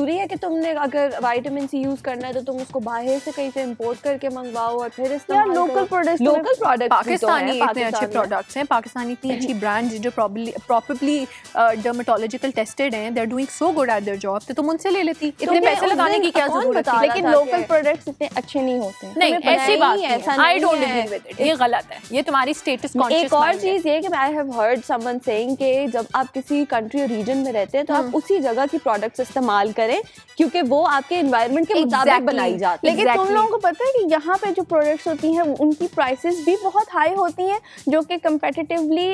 जरूरी है कि तुमने अगर विटामिन सी यूज करना है तो तुम उसको बाहर से कहीं से इंपोर्ट करके मंगवाओ और फिर इस्तेमाल करो? लोकल प्रोडक्ट्स पाकिस्तानी इतने अच्छे प्रोडक्ट्स हैं, पाकिस्तानी इतनी अच्छी ब्रांड्स जो प्रॉपर्ली डर्मेटोलॉजिकल टेस्टेड हैं, they are doing so good at their job, तो तुम उनसे ले लेती, इतने पैसे लगाने की क्या जरूरत है? लेकिन लोकल प्रोडक्ट्स इतने अच्छे नहीं होते। नहीं, ऐसी बात नहीं, I don't agree with it, ये गलत है, ये तुम्हारी स्टेटस कॉन्शियस। एक और चीज ये कि I have heard someone saying कि जब आप किसी कंट्री और रीजन में रहते हैं तो आप उसी जगह की प्रोडक्ट्स इस्तेमाल करें क्योंकि वो आपके एनवायरनमेंट के मुताबिक बनाई जाती है। लेकिन तुम लोगों को पता है कि यहाँ पे जो प्रोडक्ट्स होती हैं उनकी प्राइसेस भी बहुत हाई होती हैं, जो कि कंपैरेटिवली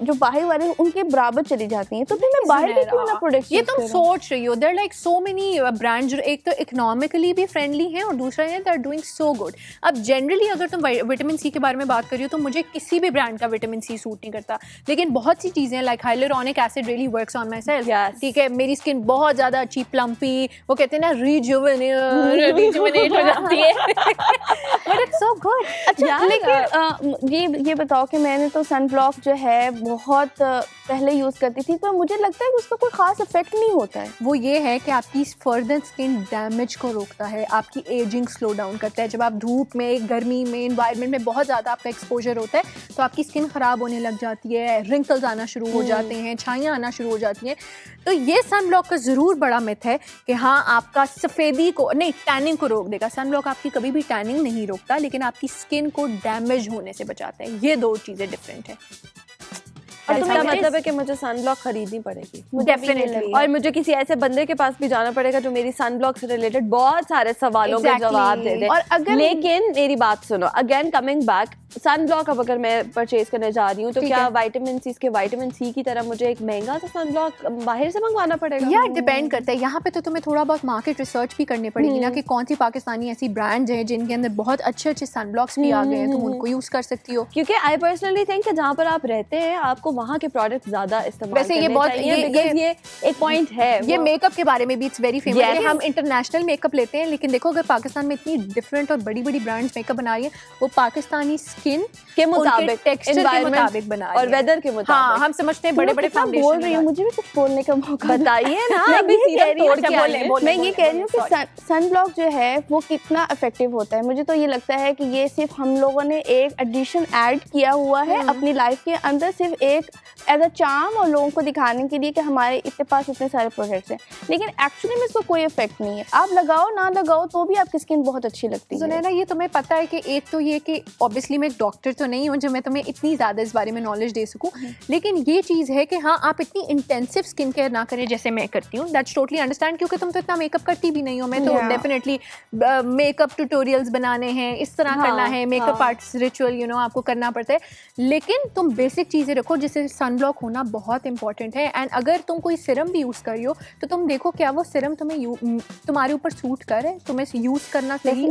जो बाहर वाले उनके बराबर चली जाती हैं। तो फिर मैं बाहर भी क्यों ना प्रोडक्ट्स, ये तुम सोच रही हो, there like so many brands जो एक तो इकोनॉमिकली भी फ्रेंडली हैं और दूसरा है they are doing so good. अब जनरली अगर तुम विटामिन सी के बारे में बात कर रही हो तो मुझे किसी भी ब्रांड का विटामिन सी सूट नहीं करता, लेकिन बहुत सी चीज़ें like hyaluronic acid really works on my self. ठीक है, मेरी स्किन बहुत ज़्यादा अच्छी प्लम्पी, वो कहते हैं ना रिजुवेनेट हो जाती है, बट इट्स सो गुड। अच्छा, लेकिन ये बताओ कि मैंने तो सनब्लॉक जो है बहुत पहले यूज़ करती थी, तो मुझे लगता है कि उसका कोई ख़ास इफेक्ट नहीं होता है। वो ये है कि आपकी फर्दर स्किन डैमेज को रोकता है, आपकी एजिंग स्लो डाउन करता है। जब आप धूप में, गर्मी में, एनवायरनमेंट में बहुत ज़्यादा आपका एक्सपोजर होता है तो आपकी स्किन ख़राब होने लग जाती है, रिंकल्स आना शुरू हो जाते हैं, छाइयाँ आना शुरू हो जाती हैं। तो ये सनब्लॉक का ज़रूर बड़ा मिथ है कि हाँ आपका सफ़ेदी को नहीं, टैनिंग को रोक देगा। सनब्लॉक आपकी कभी भी टैनिंग नहीं रोकता, लेकिन आपकी स्किन को डैमेज होने से बचाता है। ये दो चीज़ें डिफरेंट हैं। और तुम्हारा मतलब है कि मुझे सनब्लॉक खरीदनी पड़ेगी डेफिनेटली, और मुझे किसी ऐसे बंदे के पास भी जाना पड़ेगा जो मेरी सनब्लॉक से रिलेटेड बहुत सारे सवालों के जवाब दे दे। और अगर लेकिन मेरी बात सुनो, अगेन कमिंग बैक, सनब्लॉक अब अगर मैं परचेज करने जा रही हूँ तो क्या विटामिन सी की तरह मुझे एक महंगा सा सनब्लॉक बाहर से मंगवाना पड़ेगा? यार डिपेंड करता है, यहाँ पे तो तुम्हें थोड़ा बहुत मार्केट रिसर्च भी करनी पड़ेगी ना कि कौन सी पाकिस्तानी ऐसी ब्रांड्स हैं जिनके अंदर बहुत अच्छे अच्छे सनब्लॉक्स भी आ गए हैं, तुम उनको यूज कर सकती हो। क्योंकि आई पर्सनली थिंक कि जहाँ पर आप रहते हैं आपको वहाँ के प्रोडक्ट ज्यादा इस्तेमाल वैसे ये बहुत ये एक पॉइंट है। ये मेकअप के बारे में भी इट्स वेरी फेमस है। हम इंटरनेशनल मेकअप लेते हैं, लेकिन देखो अगर पाकिस्तान में इतनी डिफरेंट और बड़ी बड़ी ब्रांड्स मेकअप बना रही है, वो पाकिस्तानी स्किन के मुताबिक, टेक्सचर के मुताबिक बना रही है और वेदर के मुताबिक। हाँ, हम समझते हैं बड़े बड़े फाउंडेशन बोल रही हूँ, मुझे भी कुछ बोलने का मौका बताइए ना। मैं अभी ये कह रही हूँ, मैं ये कह रही हूँ कि सनब्लॉक जो है वो कितना इफेक्टिव होता है। मुझे तो ये लगता है कि ये सिर्फ हम लोगों ने एक एडिशन ऐड किया हुआ है अपनी लाइफ के अंदर, सिर्फ एक एज अ चार्म और लोगों को दिखाने के लिए कि हमारे इतने पास इतने सारे प्रोडक्ट्स हैं, लेकिन एक्चुअली में इसको कोई इफेक्ट नहीं है। आप लगाओ ना लगाओ तो भी आपकी स्किन बहुत अच्छी लगती है। सुनैना, ये तुम्हें पता है कि एक तो ये कि ऑब्वियसली मैं एक डॉक्टर तो नहीं हूँ जो मैं तुम्हें इतनी ज़्यादा इस बारे में नॉलेज दे सकूँ, लेकिन ये चीज़ है कि हाँ आप इतनी इंटेंसिव स्किन केयर ना करें जैसे मैं करती हूँ। दैट्स टोटली अंडरस्टैंड, क्योंकि तुम तो इतना मेकअप करती भी नहीं हो। मैं तो डेफिनेटली मेकअप ट्यूटोरियल्स बनाने हैं, इस तरह करना है, मेकअप आर्ट्स रिचुअल आपको करना पड़ता है, लेकिन तुम बेसिक चीज़ें रखो जिससे सनब्लॉक होना बहुत इंपॉर्टेंट है। एंड अगर तुम कोई सिरम भी यूज़ कर रही हो तो तुम देखो क्या वो सिरम तुम्हें तुम्हारे ऊपर सूट करे, तुम्हें यूज़ करना सही